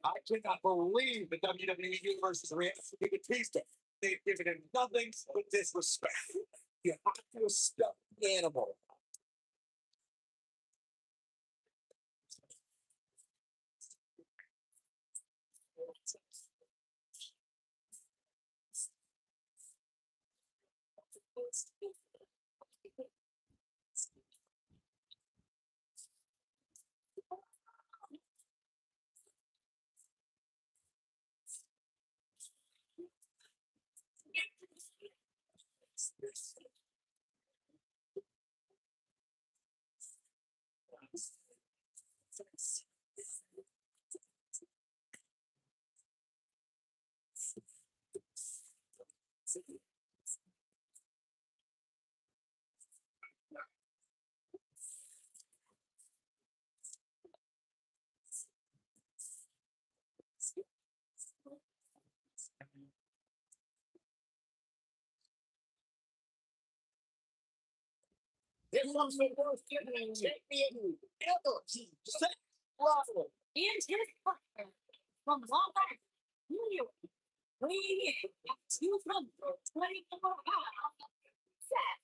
I cannot believe the WWE Universe is reacting to Batista. They've given him nothing but disrespect. You have to stuff the animal. This one's the worst champion ever. Seth Rollins and his partner from Long Island, New York, weighing in at 224 pounds, Seth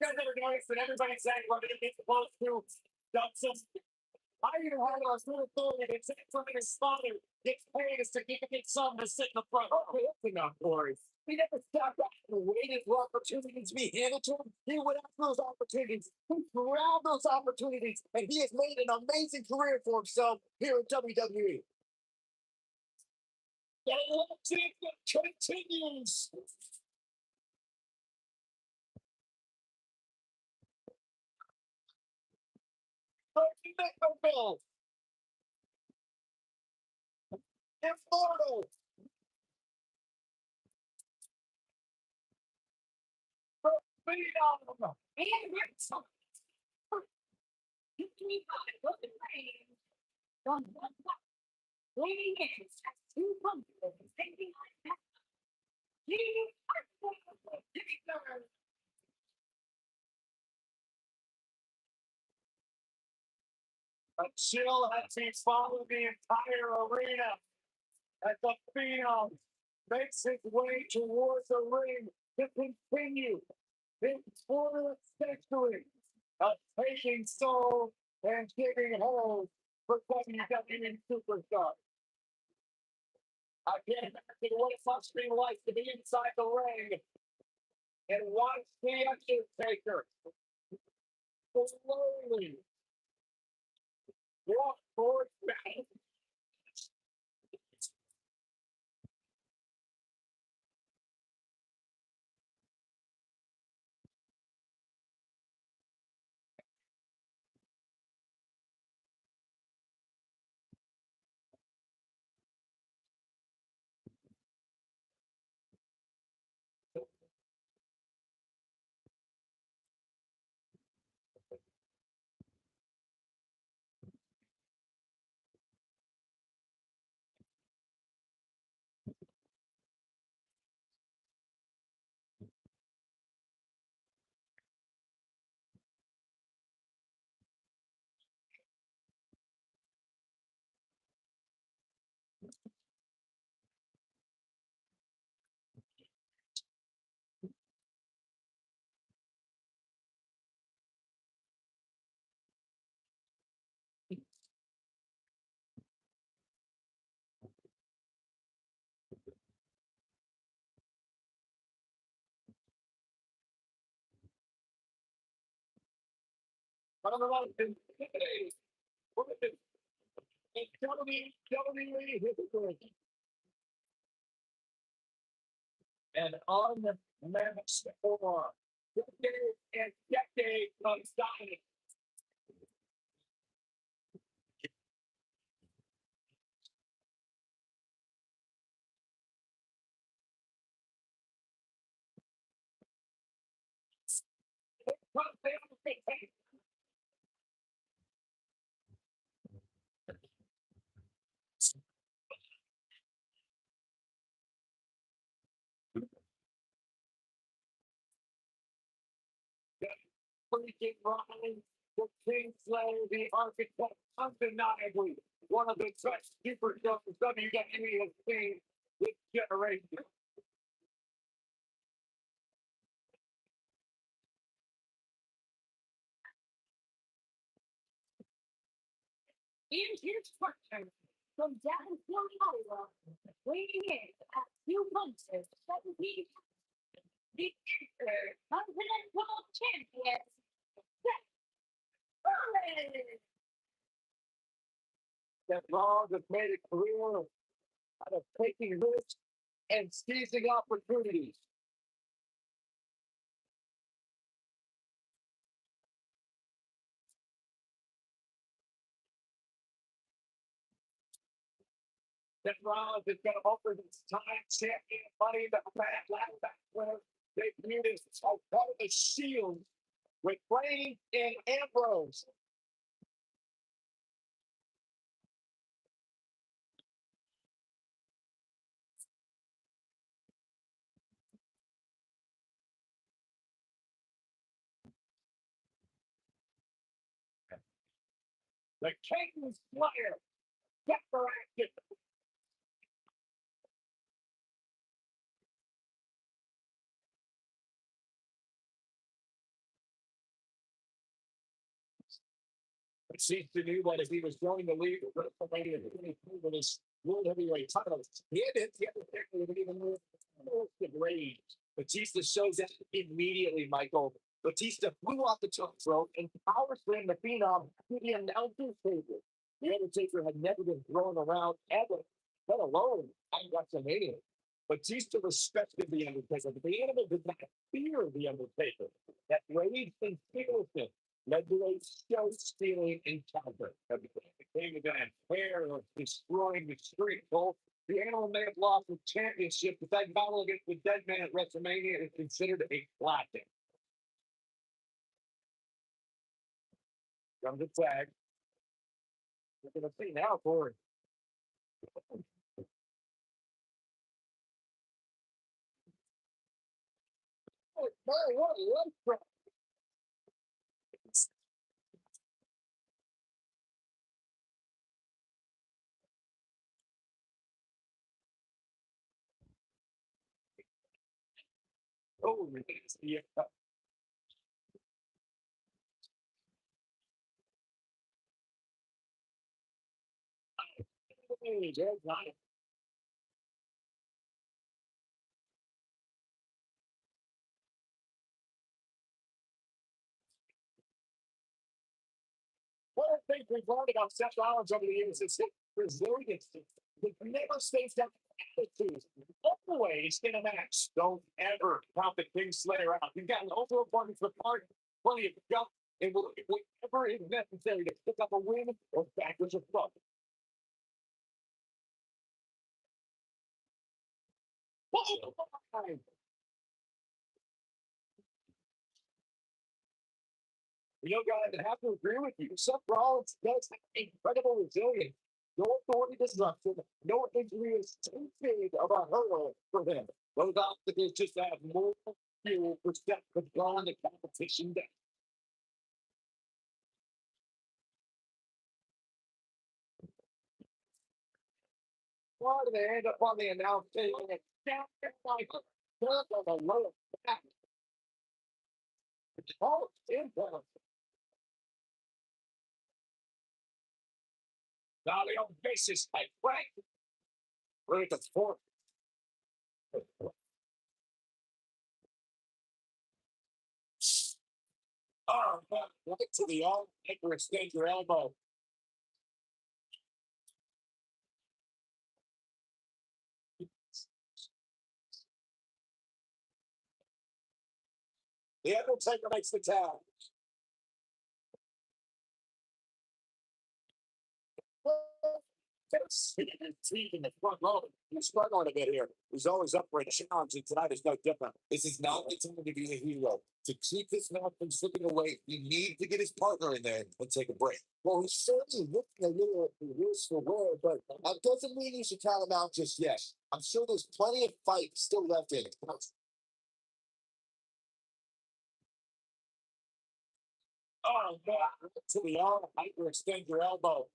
Because everybody's and everybody's saying what it is supposed to. I even had a little authority that said something his father gets paid a significant sum to sit in the front. Oh, that's enough, Corey. He never stopped and waited for opportunities to be handed to him. He went after those opportunities. He grabbed those opportunities, and he has made an amazing career for himself here at WWE. The champion continues. Bill. Immortal. Freedom. And Richard. Leading in at 269 pounds. A chill has been following the entire arena as the Phenom makes his way towards the ring to continue his flawless victory of taking soul and giving hold for WWE Superstar. Again, imagine what it must be like to be inside the ring and watch the Undertaker slowly walk towards back. But I'm about to intimidate. What is it? WWE history. And on the match floor, Decade and decade of dominance. Freaking Rollins, the Kingslayer, the Architect, undeniably one of the best superstars WWE has seen this generation. And here's question from Davenport, Iowa, weighing in at 217, the Continental Champion, Seth Rollins. That Rollins has made a career out of taking risks and seizing opportunities. That Rollins is going to offer this time champion money in the back where they viewed as part of the shield with Reigns and Ambrose. The King's Slayer, get for action. Batista knew that if he was going to leave WrestleMania 22 with his World Heavyweight title, he had to pick with even more rage. Batista shows that immediately, Michael. Batista flew off the top rope and power slammed the Phenom to the announcer's table. The Undertaker had never been thrown around ever, let alone at WrestleMania. Batista respected the Undertaker, but the animal did not fear the Undertaker. That rage and fearlessness led to a show-stealing encounter that became a pair of destroying the street goal. The animal may have lost the championship, but that battle against the Dead Man at WrestleMania is considered a classic. From the tag, we're going to see now, Corey. Oh, what a love track. Oh, yeah. Hey, there's not one of the things we've learned about Seth Rollins over the years is his resiliency. He never stays down attitude. Always in a match. Don't ever count the King Slayer out. You've got an overabundance of heart, plenty of guts, and whatever is necessary to pick up a win or backwards or front. You know, guys, I have to agree with you. Seth Rollins does have incredible resilience. No authority disruption, no injury is too big of a hurdle for them. Those obstacles just have more fuel for Seth to go on the competition day. Why do they end up on the announce table and down there like on the lower back? Oh, imbalance. Now the old basis like Frank. We're at the fourth. Oh, right to the all anchor extend your elbow. The Undertaker makes the tag. Teeth in the front row. He's struggling a bit here. He's always up for a challenge, and tonight is no different. This is not the time to be a hero. To keep his mouth from slipping away, you need to get his partner in there and take a break. Well, he's certainly looking a little worse for wear, but that doesn't mean you should count him out just yet. I'm sure there's plenty of fight still left in it. Oh, man. To the arm, hyperextend your elbow.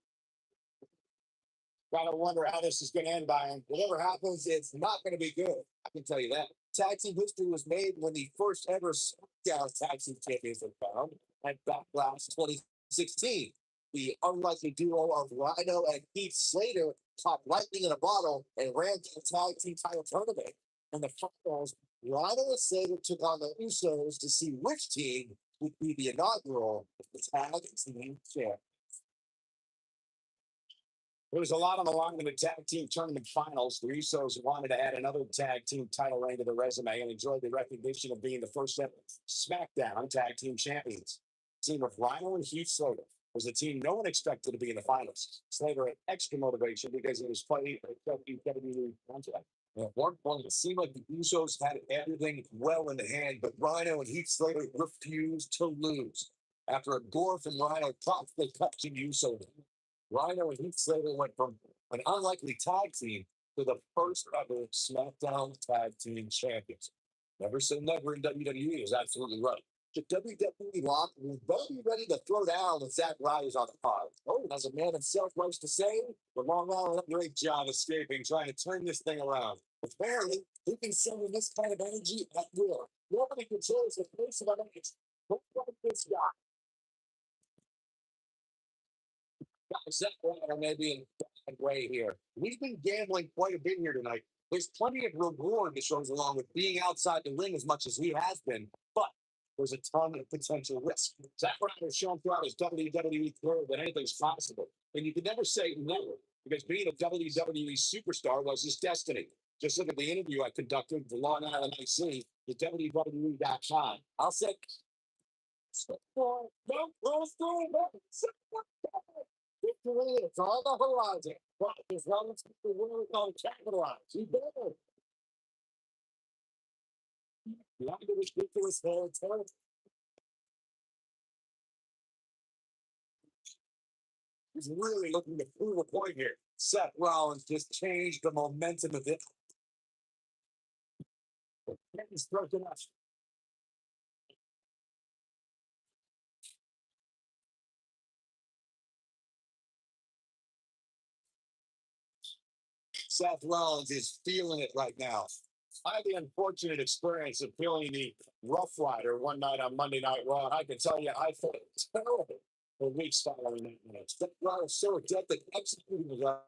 Gotta wonder how this is going to end, Byron. Whatever happens, it's not going to be good. I can tell you that. Tag team history was made when the first ever SmackDown Tag Team Champions were found at Backlash 2016. The unlikely duo of Rhino and Heath Slater popped lightning in a bottle and ran to the tag team title tournament. In the finals, Rhino and Slater took on the Usos to see which team would be the inaugural tag team champ. There was a lot on the line in the tag team tournament finals. The Usos wanted to add another tag team title reign to their resume and enjoyed the recognition of being the first ever SmackDown tag team champions. The team of Rhino and Heath Slater was a team no one expected to be in the finals. Slater had extra motivation because he was playing a WWE contract. At one point, it seemed like the Usos had everything well in hand, but Rhino and Heath Slater refused to lose. After a gore from Rhino, promptly cut to Uso. Rhino and Heath Slater went from an unlikely tag team to the first ever SmackDown Tag Team Champions. Never say never in WWE is absolutely right. The WWE Lock will be ready to throw down when Zack Ryder's on the pod. Oh, as a man himself likes to say, the Long Island done a great job escaping, trying to turn this thing around. Apparently, he can send in this kind of energy at will. Nobody controls the face of an image. Look like this guy. Zack Ryder may be in a bad way here. We've been gambling quite a bit here tonight. There's plenty of reward that goes along with being outside the ring as much as he has been, but there's a ton of potential risk. Zack Ryder has shown throughout his WWE career that anything's possible. And you can never say never, because being a WWE superstar was his destiny. Just look at the interview I conducted with the Long Island IC, the WWE.com. I'll say, victory is on the horizon. But as long as the world on capitalize, you better. Not the ridiculous territory. He's really looking to prove a point here. Seth Rollins just changed the momentum of it. He's broken up. Seth Rollins is feeling it right now. I had the unfortunate experience of feeling the Rough Rider one night on Monday Night Raw. And I can tell you, I felt terrible for weeks following that match. Seth Rollins is so adept at executing the Rough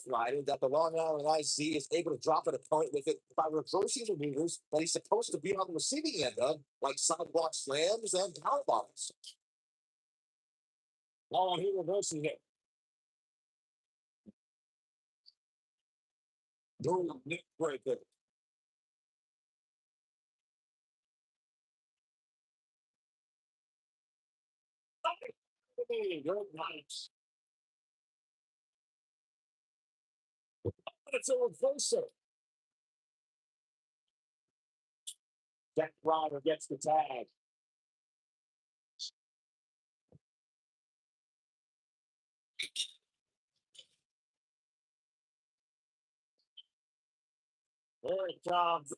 Rider that the Long Island IC is able to drop an opponent with it by reversing the maneuvers that he's supposed to be on the receiving end of, like sidewalk slams and power bombs. Oh, and he reverses it. Boom, neck breaker. Good night. It's a reversal. Jack Ryder gets the tag. There it comes.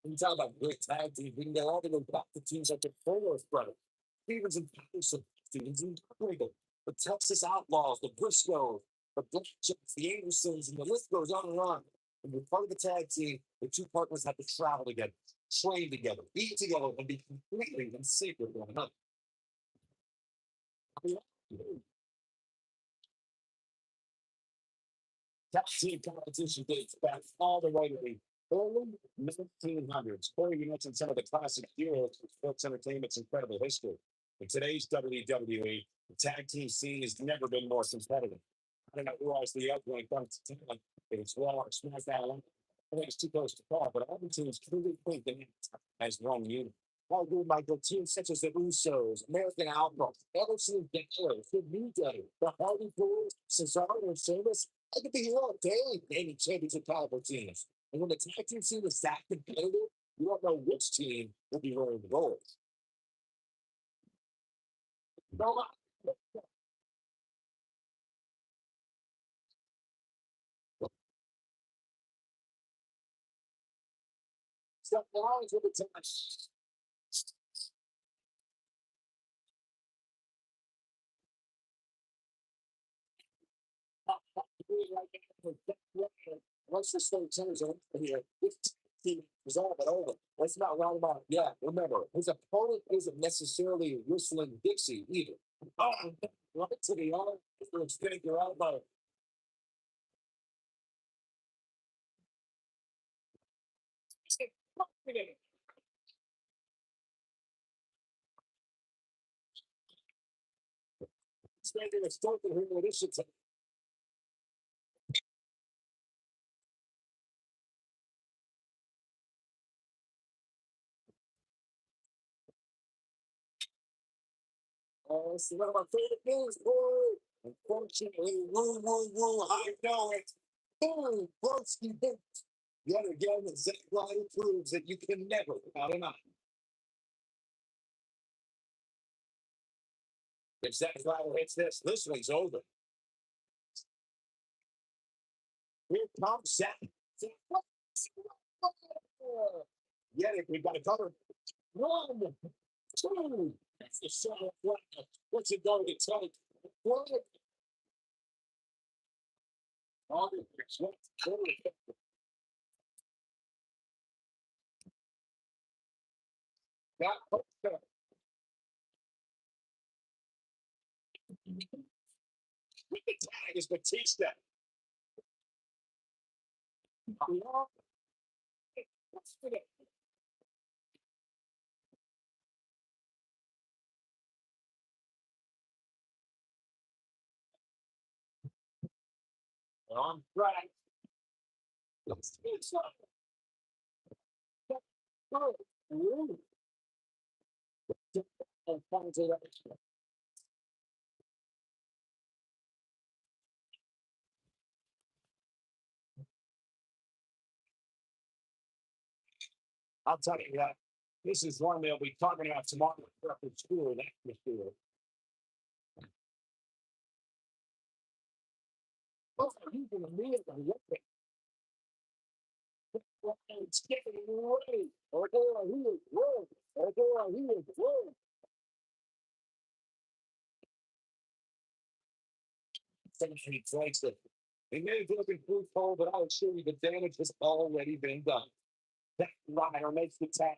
You talk about great tag team. We can go all the way back to teams like the Fullers brothers, Stevens and Patterson, Stevens and Regal, the Texas Outlaws, the Briscoes, the Blackjacks, the Andersons, and the list goes on and on. When you're part of the tag team, the two partners have to travel together, train together, be together, and be completely in sync with one another. Tag team competition dates back all the way to the early 1900s. Corey, you mentioned some of the classic heroes of sports entertainment's incredible history. In today's WWE, the tag team scene has never been more competitive. I don't know who else the outgoing comes to talent. It's Raw or SmackDown. I think it's too close to call, but all the teams truly think they as one unit. Arguing like the teams such as the Usos, American Alpha, Everson Gallows, the New Day, the Hardy Boys, Cesaro, and Sheamus. I could be here all day naming championship caliber teams. And when the tag team scene is that competitive, you don't know which team will be rolling the gold. No, step lines with the touch. Once the state turns over here, this team is all but over. Let's not round about. Yeah, remember, his opponent isn't necessarily whistling Dixie either. Oh, right to the arm, extend your elbow. Standing a stroke in her initiative. Oh, it's one of my favorite things, boy. Unfortunately, I know it. Boom, Broski hit. Yet again, Zack Ryder proves that you can never count him out. If Zack Ryder hits this one's over. Here comes Zack. Yet we got to cover. One, two. That's the shot. What's it going to take? One. Oh, that with the tag is Batista. On right. I'll tell you that. This is one they'll be talking about tomorrow after school and atmosphere. Oh, he's in the middle of the it's getting away. Or go on here, whoa. Or go on here, whoa. Somebody breaks it. They may be looking through cold, but I assure you the damage has already been done. That rider makes the tag.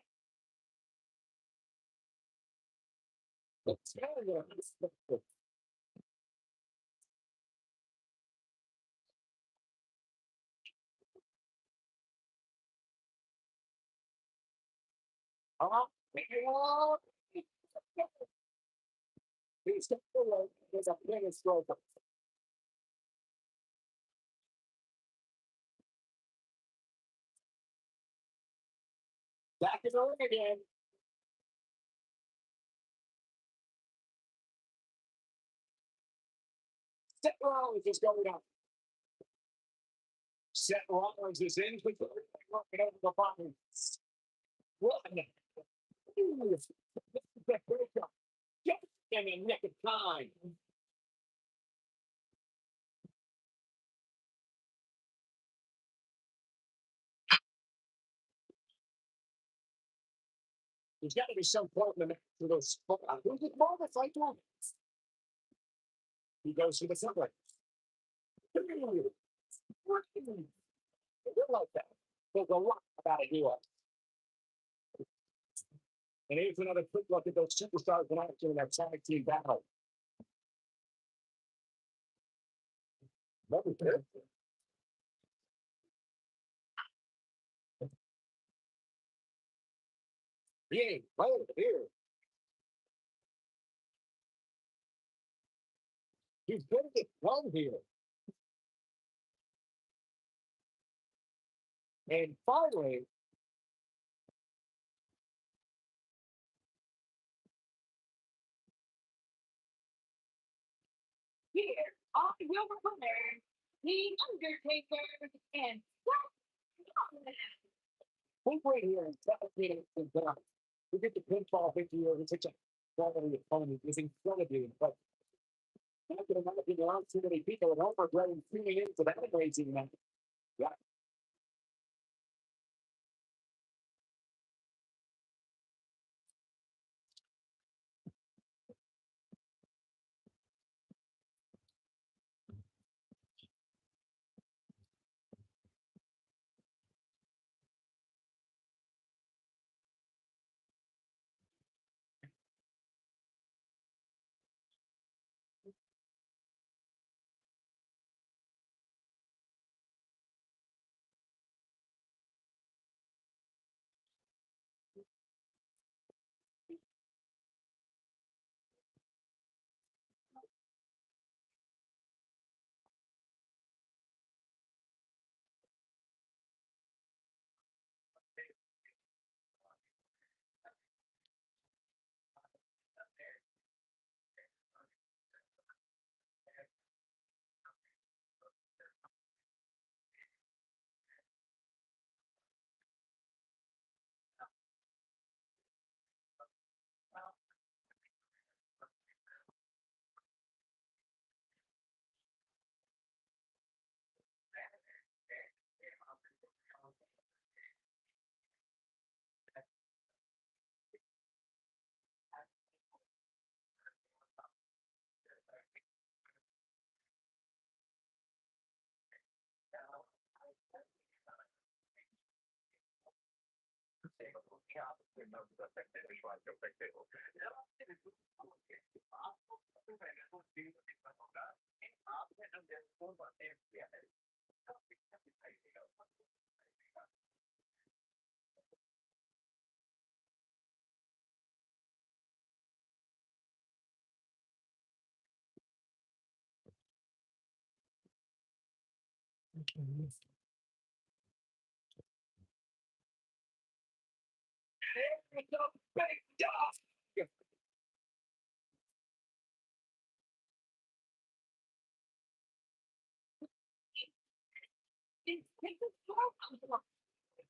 He's got the rope. There's a finish rope. Back in the ring again. Seth Rollins is going up. Seth Rollins is in with the working over the bottom. One. The breakup. Just in the nick of time. There's got to be some point in the match for those. Who's the moment fight one? He goes to the center. Like that. There's a lot about it here. And here's another quick look at those superstars in action in that tag team battle. Remember this? Yeah, right here. He's going to get run here. And finally, here on your winner, The Undertaker, and we wait here and celebrate and we get the pinfall victory over such a quality opponent is incredibly impressive. I can imagine there aren't too many people at home regretting tuning into that amazing match. Yeah.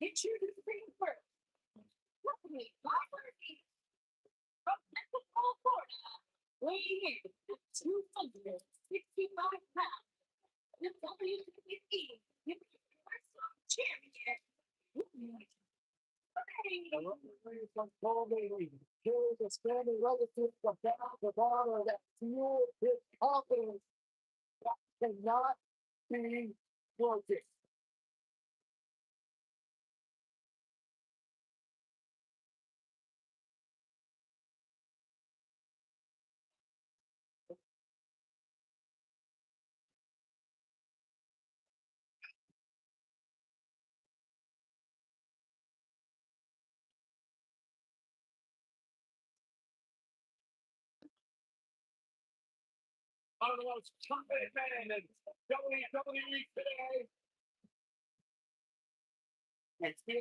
Get you to the ring first. Look at me, from Pensacola, Florida, weighing in at 265 pounds, the WWE Universal Champion. From Colby, here is a standing relative of the honor that fueled his confidence that cannot be broken. One of the most confident men in WWE today. And still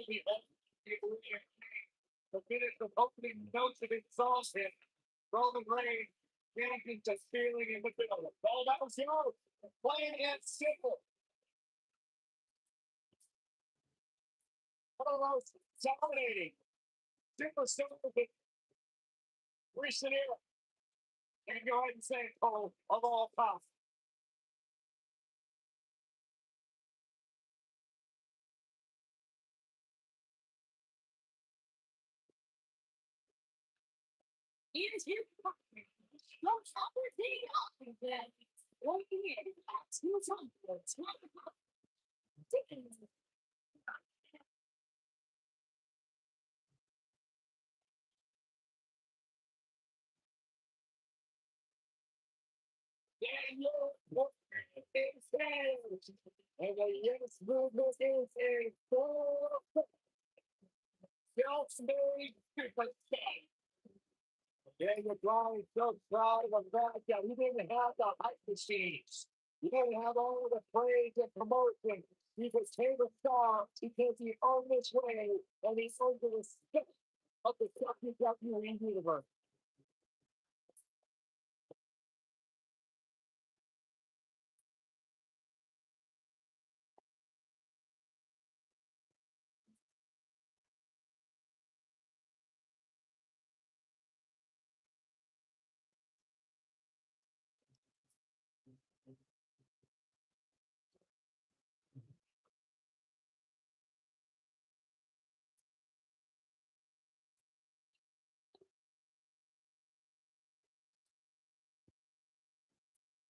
the finish of opening notes of exhaustion. Roman Reigns getting into feeling in the middle. Oh, that was yours. Plain and simple. One of the most dominating superstars in recent era. And go ahead and say, oh, of all time. Here's your partner. No opportunity off that. Working in at 200. And the yes movement is a full self-made super state. Daniel Bryan so proud of the fact that he didn't have the hype machines. He didn't have all the praise and promotion. He became a star because he owned his way and he owned the respect of the WWE universe.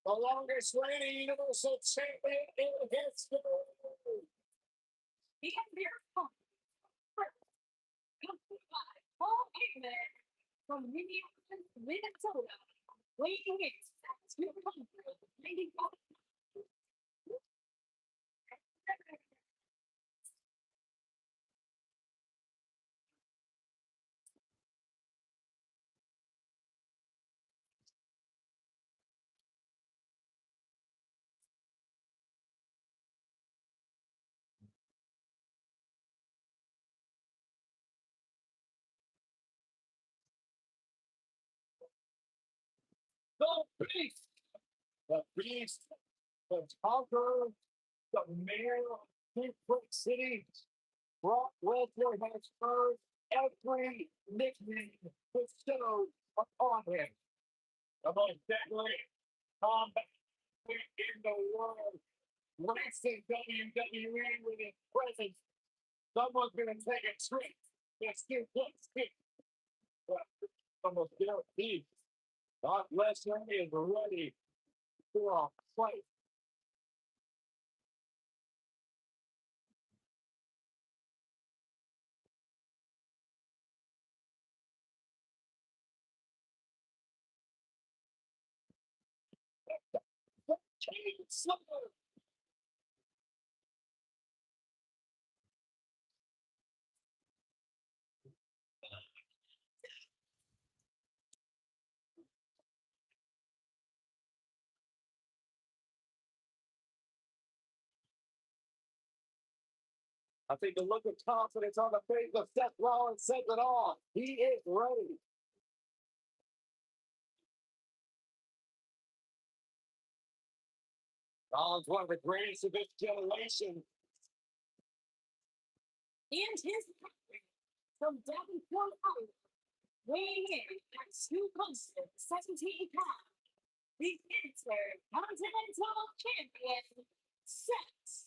The longest reigning Universal Champion in history. He can be from Minnesota. Waiting is the beast. The beast, the conqueror, the mayor of Big Brick City. Brock Lesnar has earned every nickname bestowed upon him. The most deadly combat in the world. Racing WWE with his presence. Someone's going to take a trip. It's still stick. But almost guaranteed. Brock Lesnar is ready for a fight. I think the look of confidence on the face of Seth Rollins says it all. He is ready. Rollins, one of the greatest of this generation. And his from Davenport, Iowa, weighing in at 217 pounds, the Intercontinental Champion, Seth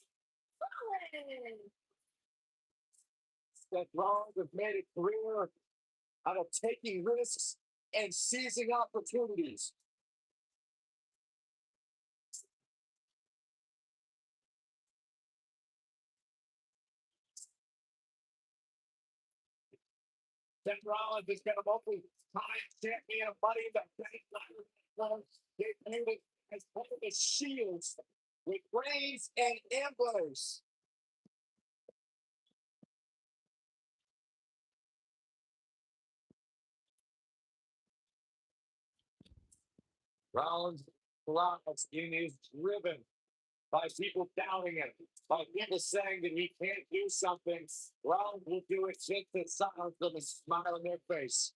Rollins. Seth Rollins has made a career out of taking risks and seizing opportunities. Seth Rollins has been a multi-time champion of Money in the Bank. Debuted as one of the Shields with Reigns and Ambrose. Rollins is driven by people doubting him, by people saying that he can't do something. Rollins will do it just to silence them and smile on their face.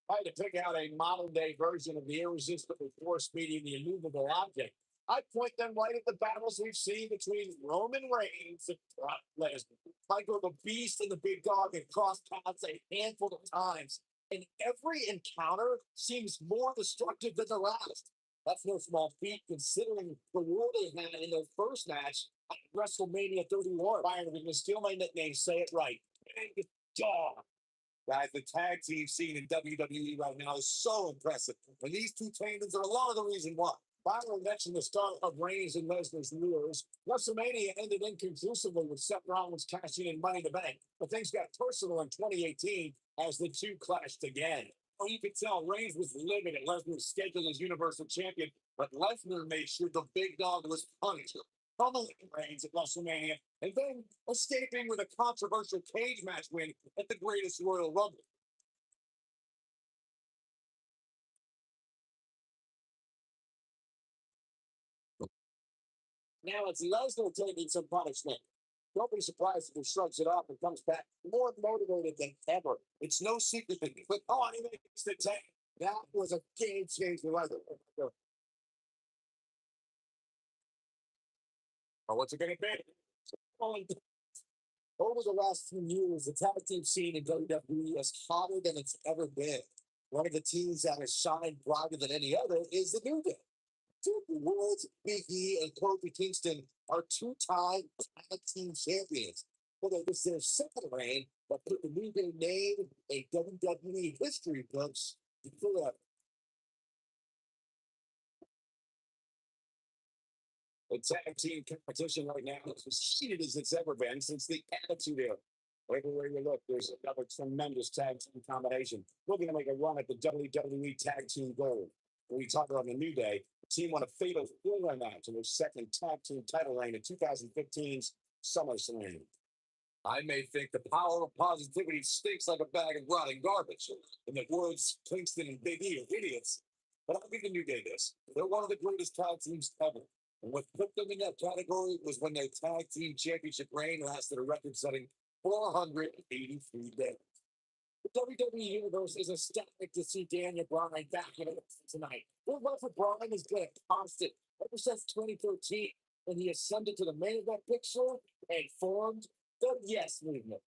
I had to pick out a modern day version of the irresistible force meeting the immovable object. I point them right at the battles we've seen between Roman Reigns and Brock Lesnar. Michael the Beast and the Big Dog have crossed paths a handful of times, and every encounter seems more destructive than the last. That's no small feat considering the war they had in their first match at WrestleMania 31. Byron, we can steal my nickname, say it right. Big Dog. Guys, the tag team scene in WWE right now is so impressive. And these two tandons are a lot of the reason why. Byron mentioned the start of Reigns and Lesnar's wars. WrestleMania ended inconclusively with Seth Rollins cashing in Money in the Bank, but things got personal in 2018 as the two clashed again. Oh, you could tell Reigns was livid at Lesnar's schedule as Universal Champion, but Lesnar made sure the Big Dog was punished. Pummeling Reigns at WrestleMania, and then escaping with a controversial cage match win at the Greatest Royal Rumble. Now it's Lesnar taking some punishment. Don't be surprised if he shrugs it off and comes back more motivated than ever. It's no secret that he clicked on, he makes the tag. That was a game changer. Oh, what's it going to be? Over the last few years, the tag team scene in WWE is hotter than it's ever been. One of the teams that has shined brighter than any other is the New Day. Two Worlds, Big E and Kofi Kingston are two-time tag team champions. Well, it was their second reign that put the New Day name in WWE history books forever. The tag team competition right now is as heated as it's ever been since the Attitude Era. Everywhere you look, there's another tremendous tag team combination. We're going to make a run at the WWE Tag Team Gold. When we talk about the New Day, the team won a fatal four-way match in their second tag team title reign in 2015's SummerSlam. I may think the power of positivity stinks like a bag of rotting garbage, and the words Kingston and Big E are idiots. But I'll give the New Day this. They're one of the greatest tag teams ever. And what put them in that category was when their tag team championship reign lasted a record-setting 483 days. The WWE Universe is ecstatic to see Daniel Bryan back in it tonight. Their love for Bryan has been a constant ever since 2013 when he ascended to the main event picture and formed the Yes Movement.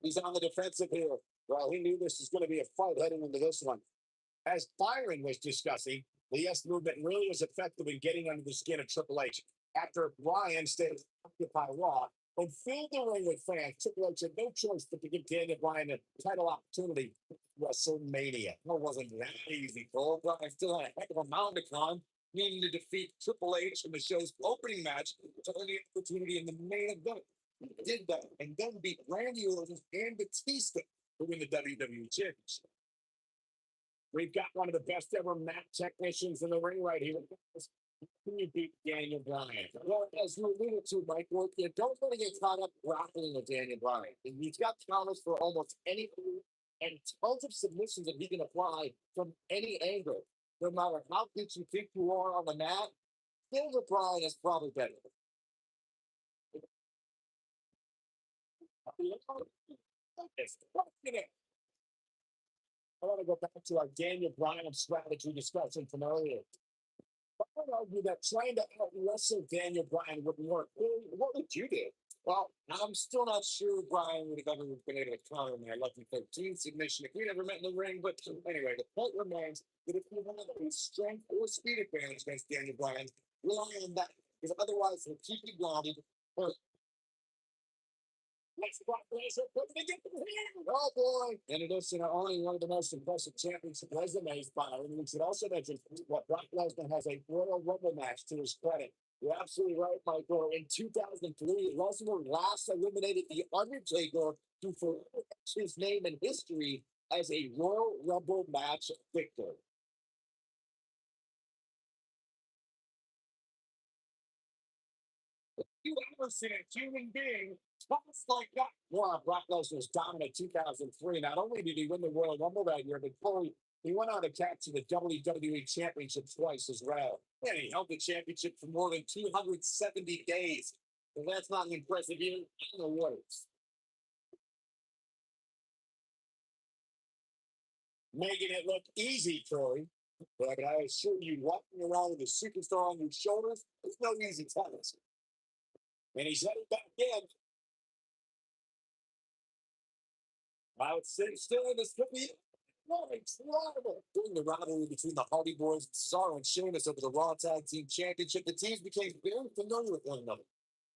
He's on the defensive here. Well, he knew this was going to be a fight heading into this one. As Byron was discussing, the Yes Movement really was effective in getting under the skin of Triple H. After Bryan stayed Occupy Raw and filled the ring with fans, Triple H had no choice but to give Daniel Bryan a title opportunity at WrestleMania. It wasn't that easy, Cole. Bryan still had a heck of a mountain to climb, needing to defeat Triple H in the show's opening match to earn the opportunity in the main event. He did that and then beat Randy Orton and Batista to win the WWE Championship. We've got one of the best ever mat technicians in the ring right here. Can you beat Daniel Bryan? Well, as you alluded to, Mike, you don't want to get caught up grappling with Daniel Bryan. And he's got counters for almost any move and tons of submissions that he can apply from any angle. No matter how good you think you are on the mat, Daniel Bryan is probably better. I want to go back to our Daniel Bryan strategy discussion from earlier. I would argue that trying to out-wrestle Daniel Bryan wouldn't work. What would you do? Well, I'm still not sure Bryan would have ever been able to counter my lucky 13 submission if we never met in the ring. But anyway, the point remains that if you have a strength or speed advantage against Daniel Bryan, rely on that, because otherwise he'll keep you grounded. Let's Brock Lesnar putting it in here. Oh boy! In addition, only one of the most impressive championship resumes by him. We should also mention what Brock Lesnar has a Royal Rumble match to his credit. You're absolutely right, Michael. In 2003, Lesnar last eliminated The Undertaker to forever his name in history as a Royal Rumble match victor. You ever seen a human being toss like that? Well, Brock Lesnar's dominant 2003. Not only did he win the Royal Rumble that year, but he went on to capture the WWE Championship twice as well. And he held the championship for more than 270 days. If that's not an impressive year, I don't know what is. Making it look easy, Troy. But I assure you, walking around with a superstar on your shoulders, it's no easy task. And he's headed back in. I would say still in this could be incredible. During the rivalry between the Hardy Boys, Cesaro and Sheamus over the Raw Tag Team Championship, the teams became very familiar with one another.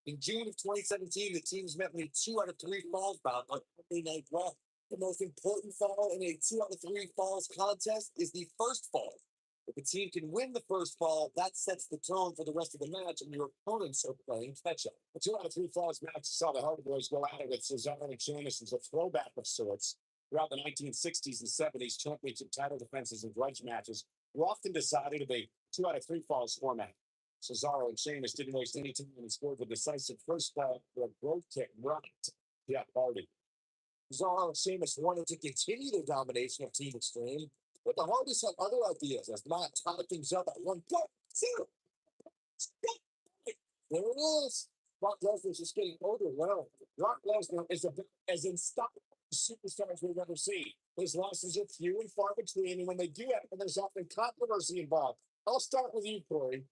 In June of 2017, the teams met in a 2 out of 3 falls bout on Monday Night Raw. The most important fall in a 2 out of 3 falls contest is the first fall. If a team can win the first fall, that sets the tone for the rest of the match, and your opponents are playing catch up. The 2 out of 3 falls match saw the Hardy Boys go at it with Cesaro and Sheamus as a throwback of sorts. Throughout the 1960s and 70s, championship title defenses and grudge matches were often decided in a 2 out of 3 falls format. Cesaro and Sheamus didn't waste any time and scored the decisive first fall for a brogue kick right to Jeff Hardy. Cesaro and Sheamus wanted to continue their domination of Team Extreme, but the Hardys had other ideas as Matt tied things up at 1 point. Zero. There it is. Brock Lesnar's just getting older. Well, Brock Lesnar is as unstoppable superstars we've ever seen. His losses are few and far between, and when they do happen, there's often controversy involved. I'll start with you, Corey.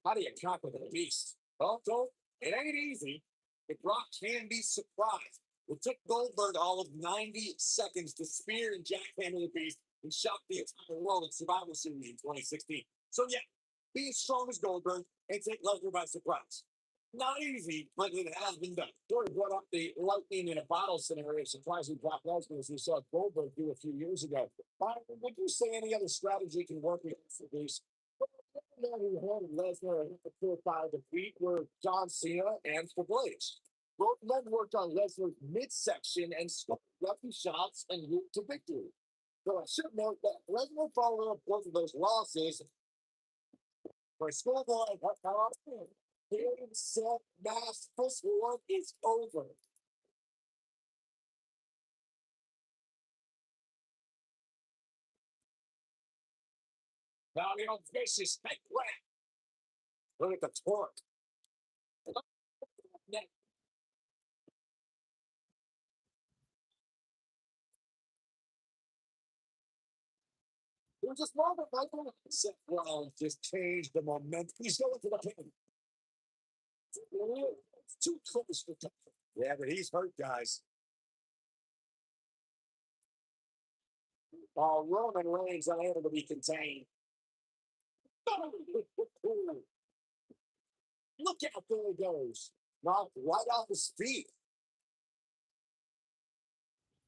How do you conquer the beast? Well, don't. It ain't easy, but Brock can be surprised. It took Goldberg all of 90 seconds to spear and jackhammer the beast and shock the entire world at Survivor Series in 2016. So, yeah, be as strong as Goldberg and take Lesnar by surprise. Not easy, but it has been done. Jordan brought up the lightning in a bottle scenario, surprising Brock Lesnar, as we saw Goldberg do a few years ago. Would you say any other strategy can work against these? Who handed Lesnar and the 4-5 defeat were John Cena and the Blaze. Both men worked on Lesnar's midsection and scored lucky shots and route to victory. So I should note that Lesnar followed up both of those losses for schoolboy. Game, set, match. This one is over. Now the old vicious fake whack. Look at the torque. There's this moment, Michael. Seth Rollins just changed the momentum. He's going to the pin. It's too close for time. Yeah, but he's hurt, guys. Roman Reigns unable to be contained. Look out, there he goes. Knocked right off his feet.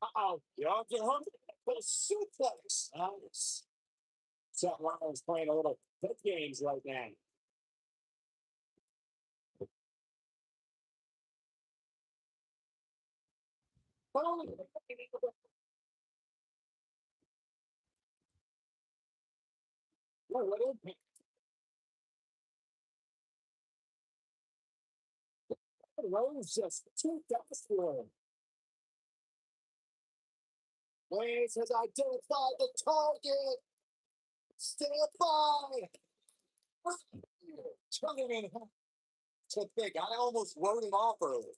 Uh-oh. You're hungry. But a suplex. Nice. Seth Rollins playing a little pit games right now. What impact? Rose just too fast for him. Reigns has identified the target. Stand by. Turning in. So big. I almost wrote him off early.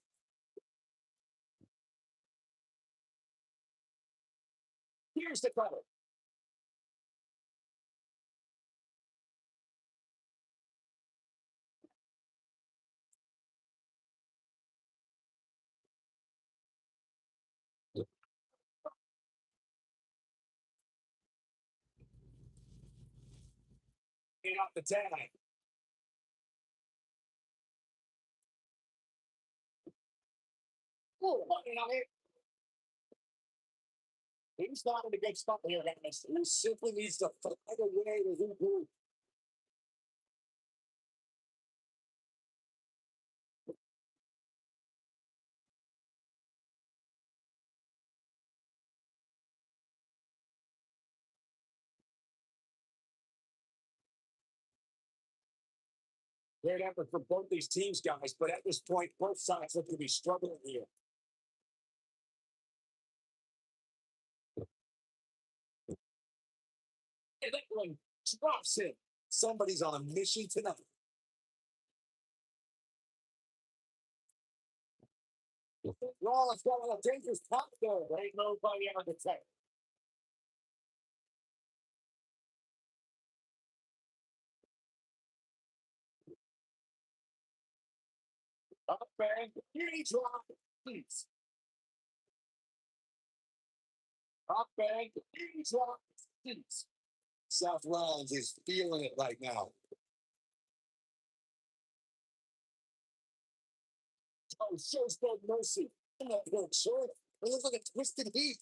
Here's the cover. Get off the tag. He's not in a good spot here, guys. He simply needs to find a way to improve. Great effort for both these teams, guys, but at this point, both sides look to be struggling here. And that one drops him. Somebody's on a mission tonight. Rollins got a dangerous top there. There ain't nobody on the tech. Up and he dropped. Please. Up and he dropped. Please. Seth Rollins is feeling it right now. Oh, shows no mercy. Sure. It looks like a twisted heat.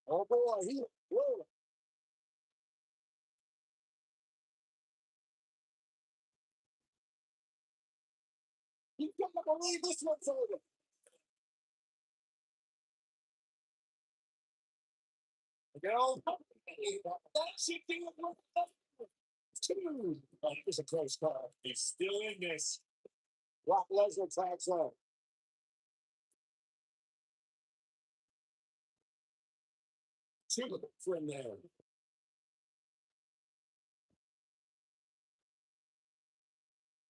Oh boy, he whoa. You can't believe this one's over. You know, that should be two. Oh, here's a close call. He's still in this. Brock Lesnar tracks on. Two from there.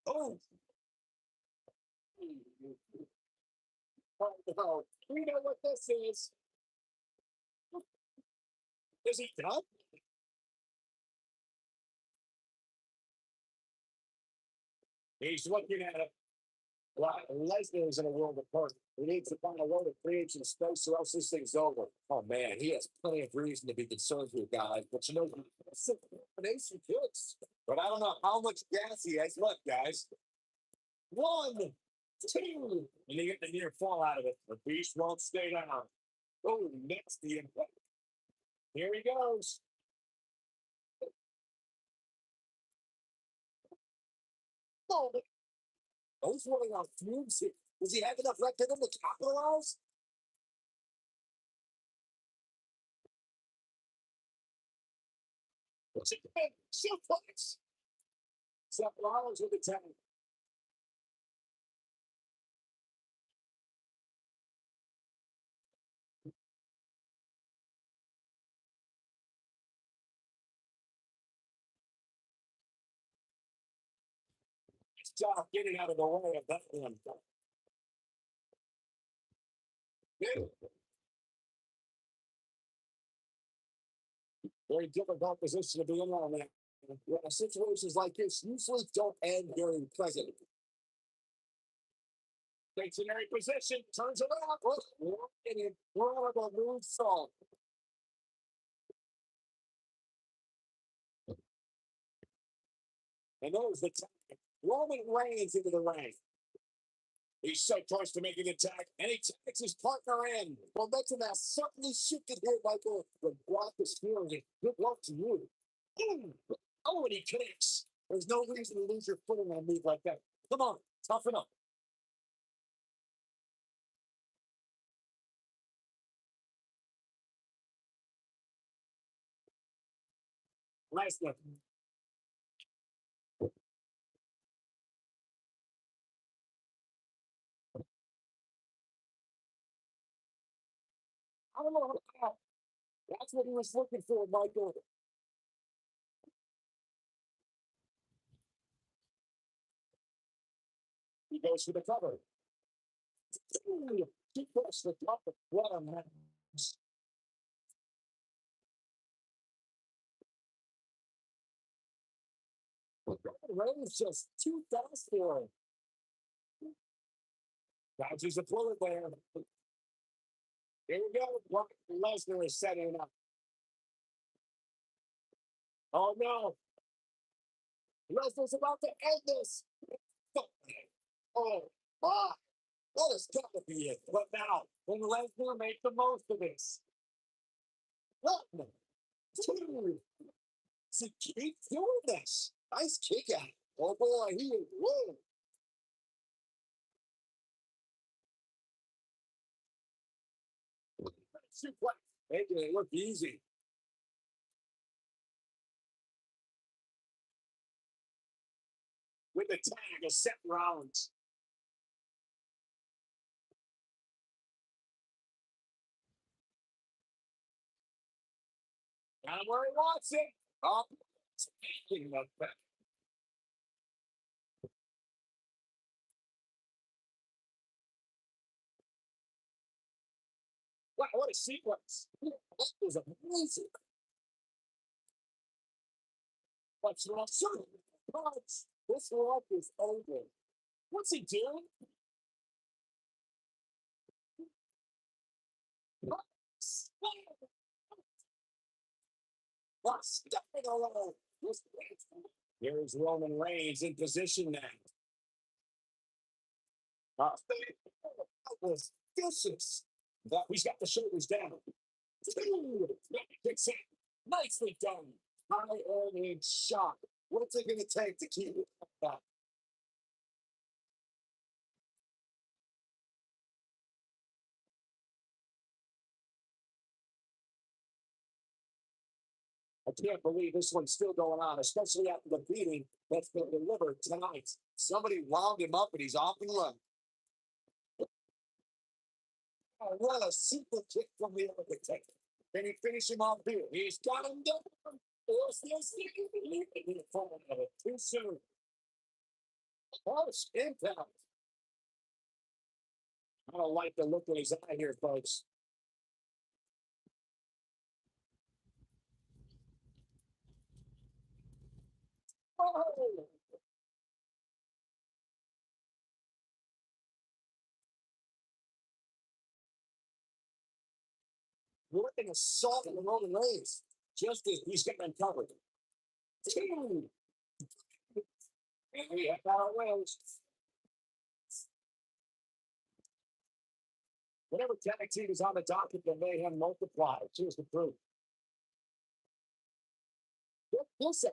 Oh. Oh, we know what this is. Is he done? He's looking at it. Well, Lesnar is in a world apart. He needs to find a way to create some space or else this thing's over. Oh, man, he has plenty of reason to be concerned with guys. But you know, some combination kicks. But I don't know how much gas he has left, guys. 1, 2. And you get the near fall out of it. The beast won't stay down. Oh, nasty impact. Here he goes. Oh, he's running on fumes here. Does he have enough left in him to capitalize? What's it doing? Suplex. Seth Rollins with the tag. Nice job getting out of the way of that one. Yeah. Very difficult position to be in on that. When situations like this usually don't end during present. Stationary position, turns around, an incredible move song. And there's the time. Roman Reigns into the ring. He's so close to making an attack, and he takes his partner in. Momentum has certainly shifted here, Michael. The block is feeling. Good luck to you. Oh, and he connects. There's no reason to lose your footing on a move like that. Come on, toughen up. Lesnar. I don't know how. That's what he was looking for, Michael. He goes for the cover. He puts the top of what a match. Reigns just too fast for him. Dodges a bullet there. Here we go. Brock Lesnar is setting up. Oh no. Lesnar's about to end this. Oh, my. That has got to be it. But now, can Lesnar make the most of this? 1, 2. Does he keep doing this? Nice kick out. Oh boy, he is rolling. Making it look easy. With the tag of Seth Rollins. Got him where he wants it. Oh, speaking of that. Wow, what a sequence. That was amazing. What's wrong? This walk is over. What's he doing? What's stepping alone? Here's Roman Reigns in position now. That was vicious. But he's got the shoulders down. Nicely done. High earning shot. What's it going to take to keep it up? I can't believe this one's still going on, especially after the beating that's been delivered tonight. Somebody wound him up and he's off and running. Oh, what a super kick from the other take. Can he finish him off here? He's got him down. What's this? Too soon. Harsh impact. I don't like the look in his eye here, folks. Oh! What an assault on the Roman Reigns. Just as he's getting uncovered. Two. And we have power wins. Whatever tag team is on the docket, the mayhem multiplies. Here's the proof. Listen.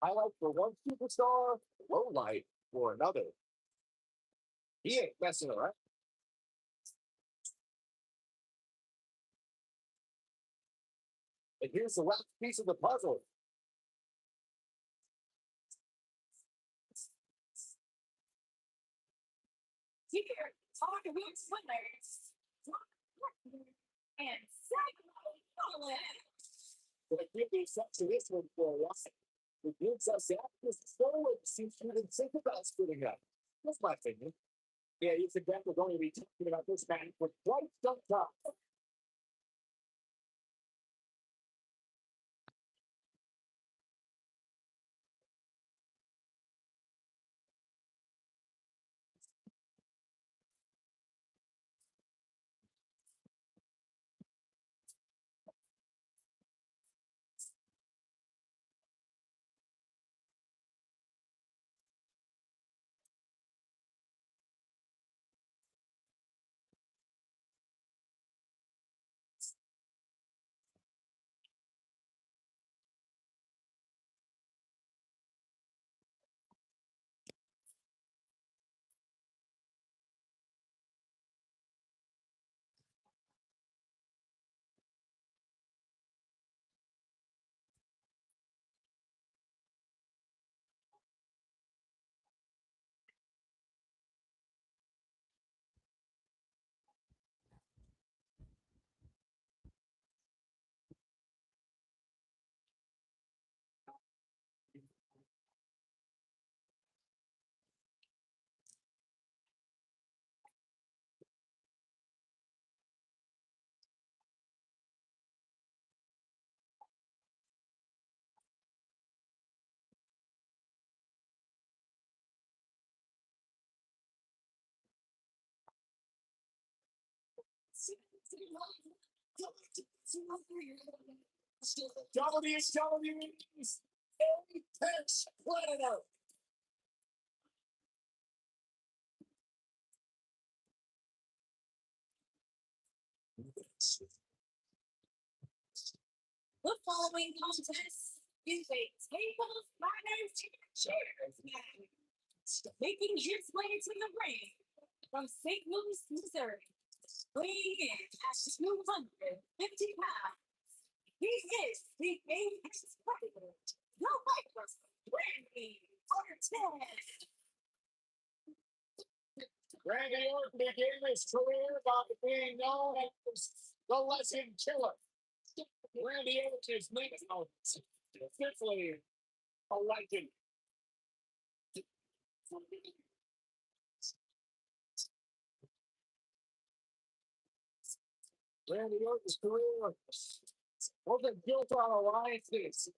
Highlight for one superstar, low light for another. He ain't messing around. And here's the last piece of the puzzle. Here are the week's winners. And second, But give these up to this one for a while. It gives us that this forward seems to even think about splitting up. That's my opinion. Yeah, you think that we're going to be talking about this match for quite some time. WWE's Apex Predator. the following contest is a tables, ladders, and chairs match. Making his way to the ring from St. Louis, Missouri, weighing in at 250 pounds. He is the Apex Predator, the Vipers, Randy Orton. Randy Orton began his career by being known as the Legend Killer. Randy Orton is now officially a legend. Randy Orton's career wasn't built on alliances.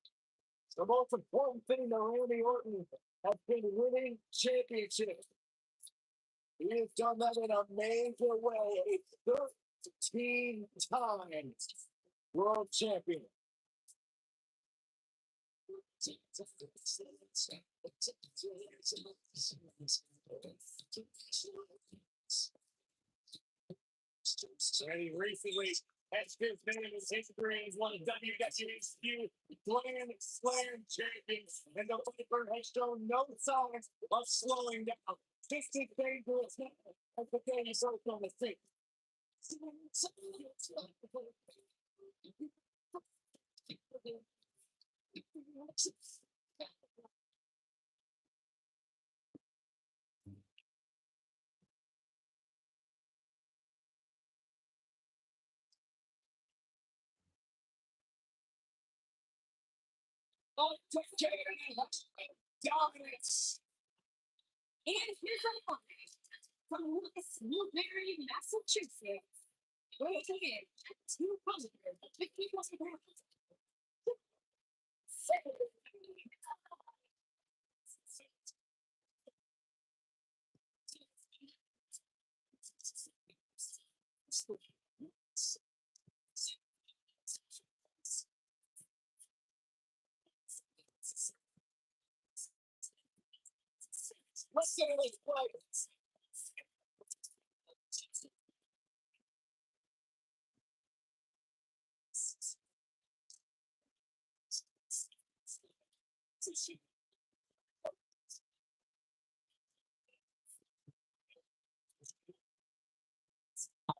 The most important thing to Randy Orton has been winning championships. He has done that in a major way. 13 times world champion. And he recently has his name in history as one of WWE's few Grand Slam champions. And the Viper has shown no signs of slowing down. This is dangerous now as the game is on the scene. Dominance. And here's our opponent from Louis, Newberry, Massachusetts. Weighing in at 250 pounds.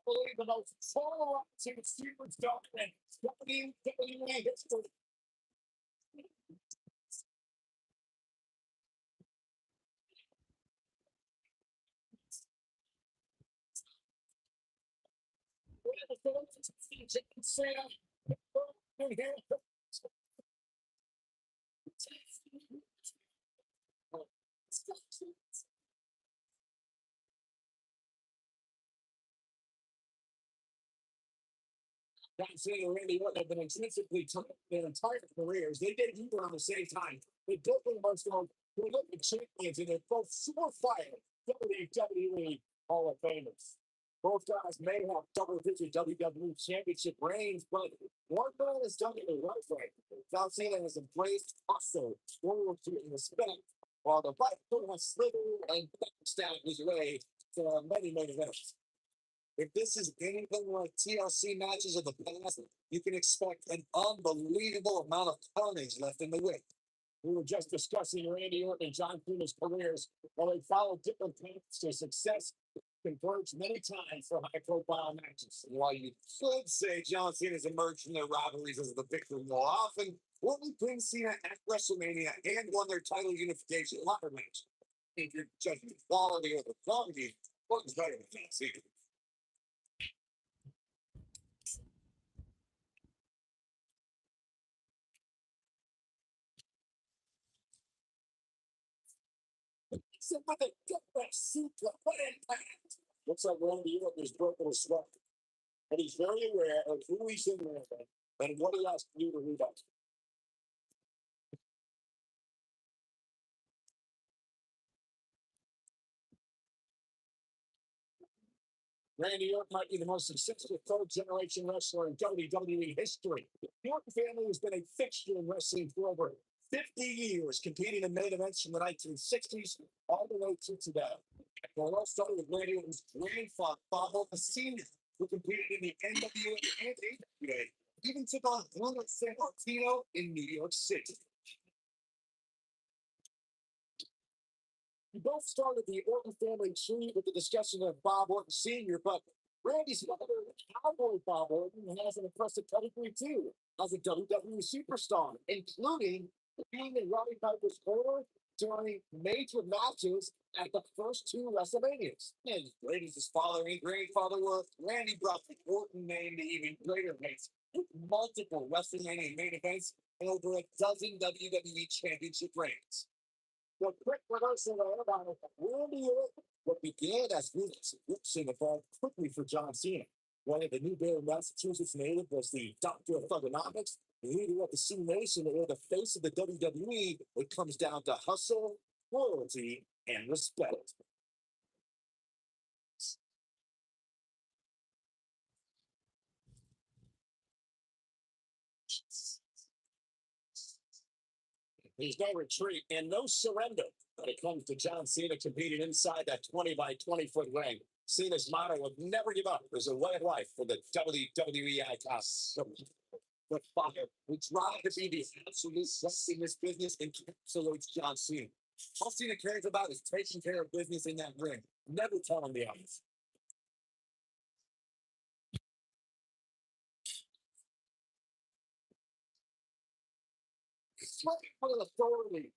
believe the most polarizing superstar in WWE history. Cena. John Cena and Randy Orton have been intrinsically tied their entire careers. They debuted around the same time. They both were most prolific champions, and they're both surefire WWE Hall of Famers. Both guys may have double-digit WWE Championship reigns, but one man has done it the right way. John Cena has embraced hustle, loyalty, and respect, while the right foot has slithered and backstabbed his way to many, many events. If this is anything like TLC matches of the past, you can expect an unbelievable amount of carnage left in the wick. We were just discussing Randy Orton and John Cena's careers, while they followed different paths to success, converged many times for high-profile matches. And while you could say John Cena's emerged from their rivalries as the victor more often, Orton pinned Cena at WrestleMania and won their title unification ladder match. If you're judging the quality of the quantity, Orton's better than John Cena. So what they get that super what impact? Looks like Randy Orton is broken his sweat. And he's very aware of who he's in there and what he has to do to rebound. Randy Orton might be the most successful third-generation wrestler in WWE history. The Orton family has been a fixture in wrestling for over 50 years, competing in main events from the 1960s all the way to today. The all started with Randy Orton's grandfather, Cena, who competed in the NWA and AWA, even took on Bruno Sammartino in New York City. We both started the Orton family tree with the discussion of Bob Orton Sr., but Randy's mother, Cowboy Bob Orton, has an impressive pedigree too as a WWE superstar, including being in Roddy Piper's corner during major matches at the first two WrestleManias. And Randy's father and grandfather were. Randy brought the Orton name to even greater heights with multiple WrestleMania main events and over a dozen WWE Championship reigns. The quick reversal about Randy Orton, what began as roots evolved quickly for John Cena. One of the Newbury, Massachusetts native was the doctor of thugonomics, the leader of the Sioux Nation, or the face of the WWE. It comes down to hustle, loyalty, and respect. There's no retreat and no surrender when it comes to John Cena competing inside that 20 by 20 foot ring. Cena's motto of never give up is a way of life for the WWE icon. But fire, we try to be the absolute best in this business encapsulates John Cena. All Cena cares about is taking care of business in that ring, never telling the others. Sweating for authority.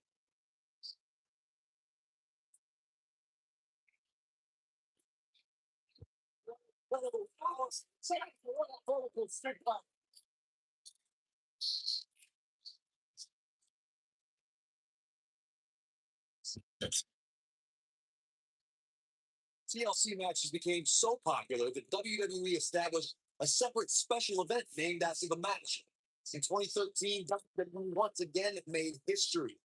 TLC matches became so popular that WWE established a separate special event named after the match. In 2013, WWE once again made history.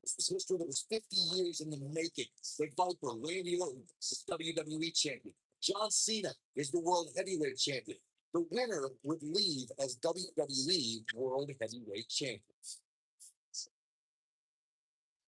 This was history that was 50 years in the making. They Viper, Randy Orton, WWE champion. John Cena is the World Heavyweight Champion. The winner would leave as WWE World Heavyweight Champion.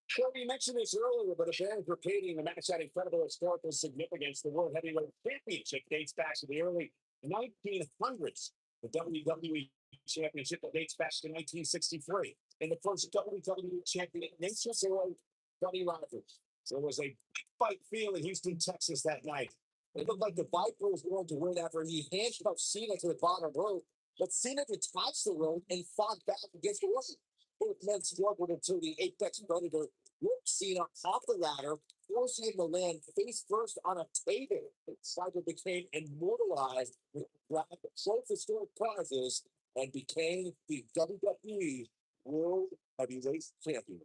Sure, we mentioned this earlier, but if fans repeating the match had incredible historical significance, the World Heavyweight Championship dates back to the early 1900s. The WWE Championship dates back to 1963. And the first WWE champion nation was Buddy Rogers. There was a big fight field in Houston, Texas that night. It looked like the Viper was going to win after he handcuffed Cena to the bottom rope, but Cena detached the rope and fought back against Orton. Both men struggled until the Apex Predator whipped Cena off the ladder, forcing him to land face first on a table. Cyber became immortalized with historic prizes and became the WWE World Heavyweight Champion.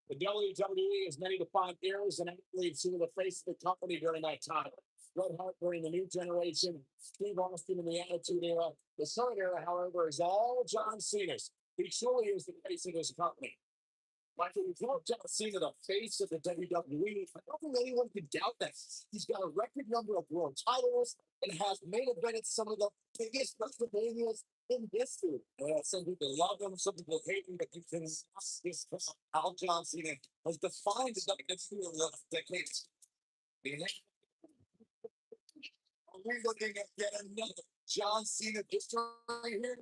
The WWE has many defined eras and athletes who were the face of the company during that time. Bret Hart during the New Generation, Steve Austin in the Attitude Era. The current era, however, is all John Cena's. He truly is the face of this company. Like when you call John Cena the face of the WWE, I don't think anyone can doubt that. He's got a record number of world titles and has main evented some of the biggest WrestleManias in history. Some people love him, some people hate him, but you can this how John Cena has defined the WWE of decades. Are we looking at yet another John Cena history here?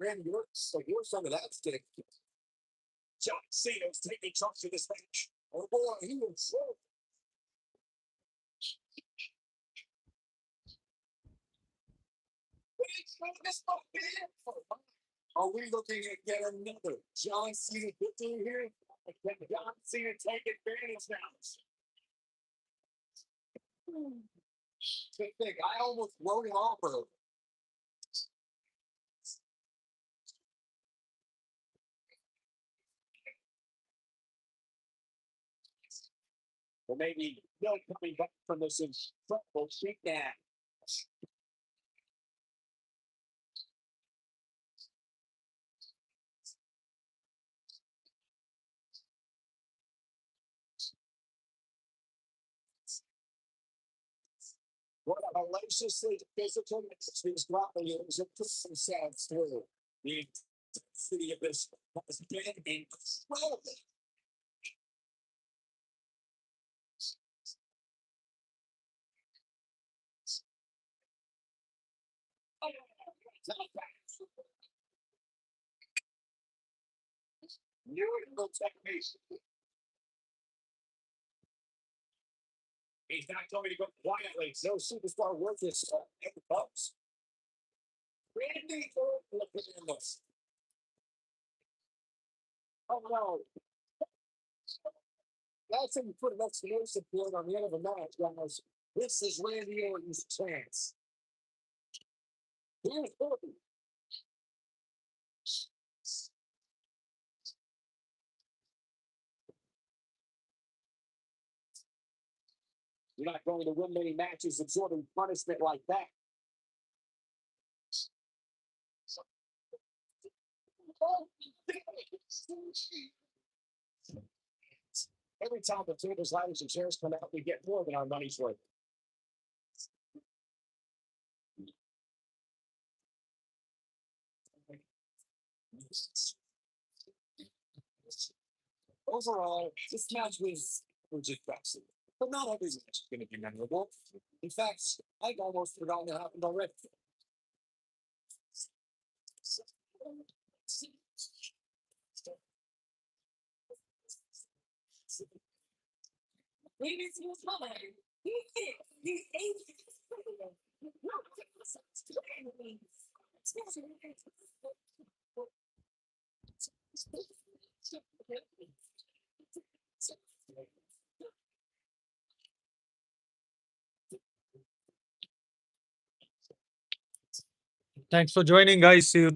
Randy Orton, so here's some of that stick. John Cena's taking charge of this match. Oh boy, he was slow. Are we looking at yet another John Cena victory here? Can John Cena take advantage now? Think, I almost wrote it off earlier. Or maybe no coming back from this incredible shakedown. What a hellaciously physical these Rockers are pushing themselves through. The intensity of this has been incredible. Beautiful technique. He's not going to go quietly. No superstar worth his salt ever comes. Randy Orton looking in this. Oh no. That's him put an exclamation point on the end of the match, guys. This is Randy Orton's chance. Here's Orton. You're not going to win many matches absorbing punishment like that. Every time the tables, ladders, and chairs come out, we get more than our money's worth. Overall, this match was impressive, but not every match is going to be memorable. In fact, I've almost forgotten it happened already. Thanks for joining, guys. See you tomorrow.